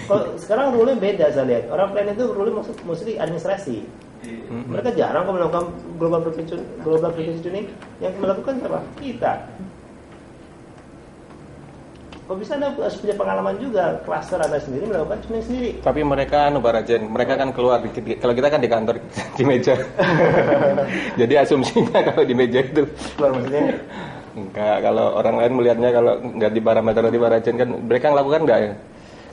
Kalau sekarang rule beda saya lihat. Orang plan itu rule mostly administrasi. Mereka jarang kok melakukan global frequency tuning. Yang melakukan siapa? Kita. Kok bisa Anda harus punya pengalaman juga, cluster Anda sendiri melakukan tuning sendiri. Tapi mereka Barajen, mereka kan keluar kalau kita kan di kantor di meja. Jadi asumsinya kalau di meja itu Keluar maksudnya? enggak, kalau orang lain melihatnya kalau nggak di parameter di Barajen kan mereka lakukan enggak ya?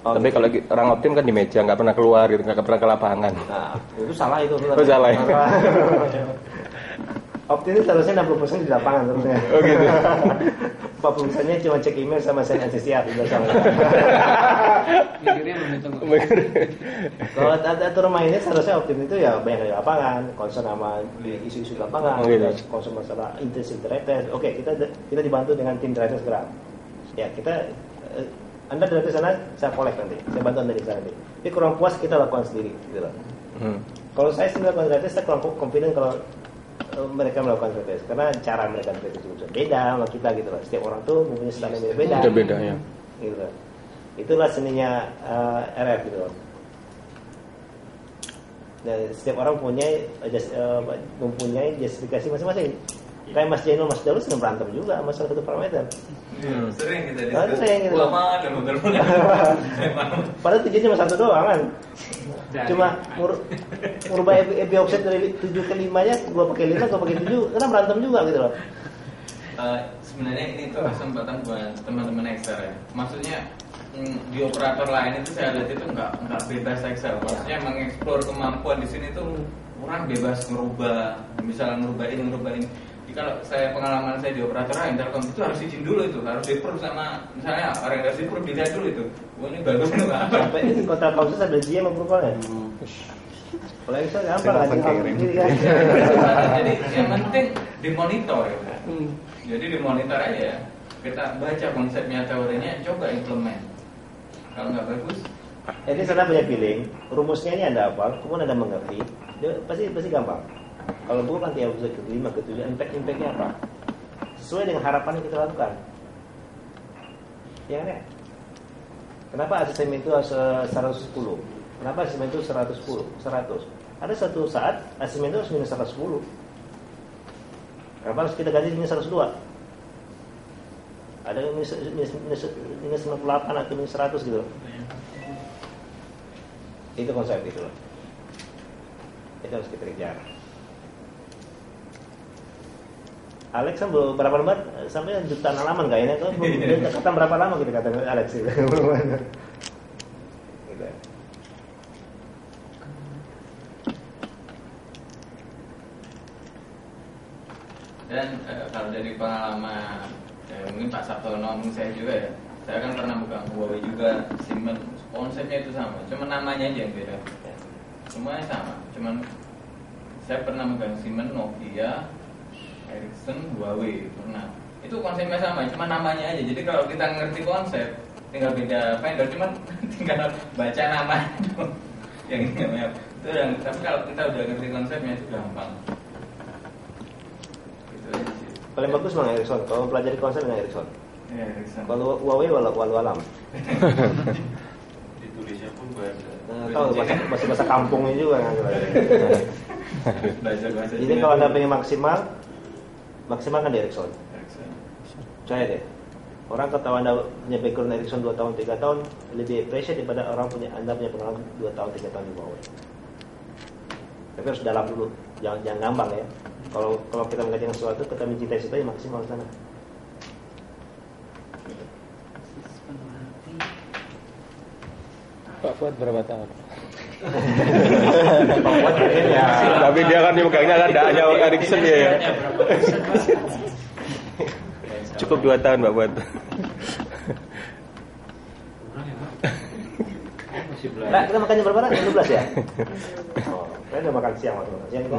Tapi kalau orang optim kan di meja, nggak pernah keluar gitu, nggak pernah ke lapangan. Nah, itu salah itu. Oh, salah ya? Optim itu seharusnya 60% di lapangan seharusnya. Oh gitu. 40%-nya cuma cek email sama send NCCR udah sama. Mikirnya momentum. Kalau atur mainnya seharusnya optim itu ya banyak di lapangan, concern sama isu-isu lapangan, concern masalah intensive directors. Oke, kita dibantu dengan tim directors gerak. Ya, kita Anda dari sana saya collect nanti, saya bantu Anda di sana nanti. Tapi kurang puas kita lakukan sendiri, gitu loh. Kalau saya sendiri lakukan directors, saya kurang confident kalau mereka melakukan directors, karena cara mereka directors itu beda sama kita, gitu loh. Setiap orang tuh mempunyai style yang beda. Beda ya. Gitu loh. Itulah seninya RF gitu loh. Dan setiap orang mempunyai justifikasi masing-masing. Kayak Mas Jeno, Mas Dalu sering berantem juga sama salah satu parameter. Sering kita diskusi. Sering gitu. Lama dan bener-bener. Padahal tujuannya cuma satu doang kan. Cuma merubah EB offset dari 7 ke 5-nya, gua pakai 5, gua pakai 7, karena berantem juga gitu loh. Sebenarnya ini tuh kesempatan buat teman-teman Excel ya. Maksudnya di operator lain itu saya lihat itu nggak bebas Excel. Maksudnya mengeksplor kemampuan di sini tuh orang bebas ngerubah, misalnya ngerubah ini. Kalau saya pengalaman saya di operator Telkom itu harus izin dulu, itu harus di-approve sama misalnya orang yang harus di-approve, dilihat dulu itu. Wah, ini bagus nih apa? Sampai ini kontrak kausus ada GM approval-nya. Kalau Excel gampang kan. Jadi yang penting dimonitor ya. Jadi dimonitor aja. Kita baca konsepnya, teorinya, coba implement. Kalau nggak bagus, jadi sana punya feeling, rumusnya ini Anda apa, kemudian Anda mengerti, dia pasti gampang. Kalau bukan nanti bisa ke 5, ke 7, impact-nya apa? Sesuai dengan harapan yang kita lakukan. Ya kan ya? Kenapa asesmen itu 110? Kenapa asesmen itu 110? 100? Ada satu saat asesmen itu harus minus 110. Kenapa harus kita ganti minus 102? Ada minus 98 atau minus 100 gitu loh. Itu konsep itu loh. Itu harus kita kejar. Alex kan berapa lembar sampai jutaan halaman kayaknya tuh. Kata berapa lama kita kata Alex itu. Gitu. dan kalau dari pengalaman mungkin Pak Sabto ngomong saya juga ya, saya kan pernah buka Huawei juga, Siemens, konsepnya itu sama, cuma namanya aja yang beda. Semuanya sama, cuman saya pernah megang Siemens, Nokia, Ericsson, Huawei pernah. Itu konsepnya sama, cuma namanya aja. Jadi kalau kita ngerti konsep, tinggal beda vendor, cuma tinggal baca nama yang ini namanya. Itu yang, tapi kalau kita udah ngerti konsepnya itu gampang. Gitu aja sih. Paling bagus memang Ericsson. Kalau mempelajari konsep dengan Ericsson. Ya, Ericsson. Kalau Huawei walau alam. Ditulisnya pun bahasa. Tahu bahasa kampungnya juga kan. Bahasa. Jadi kalau Anda pengen maksimal kan di Ericsson. Percaya deh. Orang ketahuan Anda punya background Ericsson 2 tahun, 3 tahun lebih appreciate daripada orang Anda punya pengalaman 2 tahun, 3 tahun di Huawei. Tapi harus dalam dulu, jangan ngambang ya. Kalau kita mengajarkan sesuatu, kita mencintai sesuatu yang maksimal di sana. Pak Fuad berapa tahun? Pak Fuad ya. Tapi dia kan memegangnya kan hanya Ericsson ya. Cukup 2 tahun Pak Fuad. Nah, kita makannya berapa? 12 ya? Oh, saya udah makan siang waktu siang itu.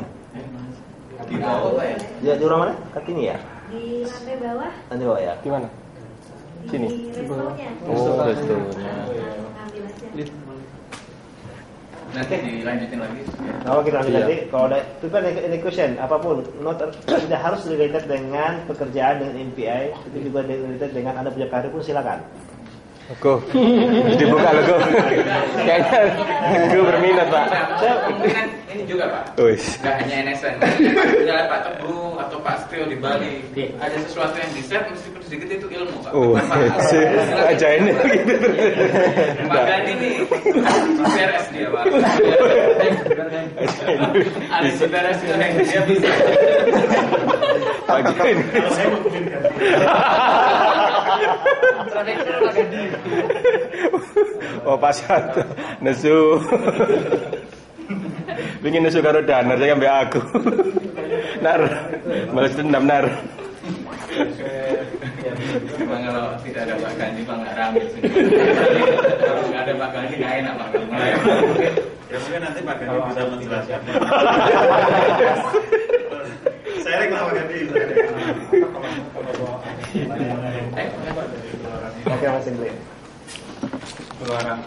Di bawah Pak ya? Di rumah mana? Kartini ya? Di lantai bawah. Lantai bawah ya? Di mana? Sini. Di restonya. Oh, restonya. Ambil aja. Nanti dilanjutin lagi. Kalau kita lanjut nanti, kalau ada prepare any question apapun, tidak harus related dengan pekerjaan dengan MPI, itu juga related dengan Anda punya karir pun silakan. Go. Dibuka lo Go. Kayaknya Go berminat Pak. Saya kan ini juga Pak. Wis. Nggak hanya NSN. Misalnya Pak Teguh atau Pak Strio di Bali, ada sesuatu yang di-share meskipun sedikit itu ilmu Pak. Oh, aja ini gitu. Pak Gani nih, beres dia Pak. Ada si beres dia bisa. Pak Gani. Oh pasar nesu. Ingin nesu karo Danar saya ambil aku. Nar, malas dendam Nar. Memang kalau tidak ada Pak Gani Pak nggak rame sih. Kalau nggak ada Pak Gani nggak enak Pak. Ya mungkin nanti Pak Gani bisa menjelaskan. Saya reklama Gani. Oke, Mas Indri. Soalnya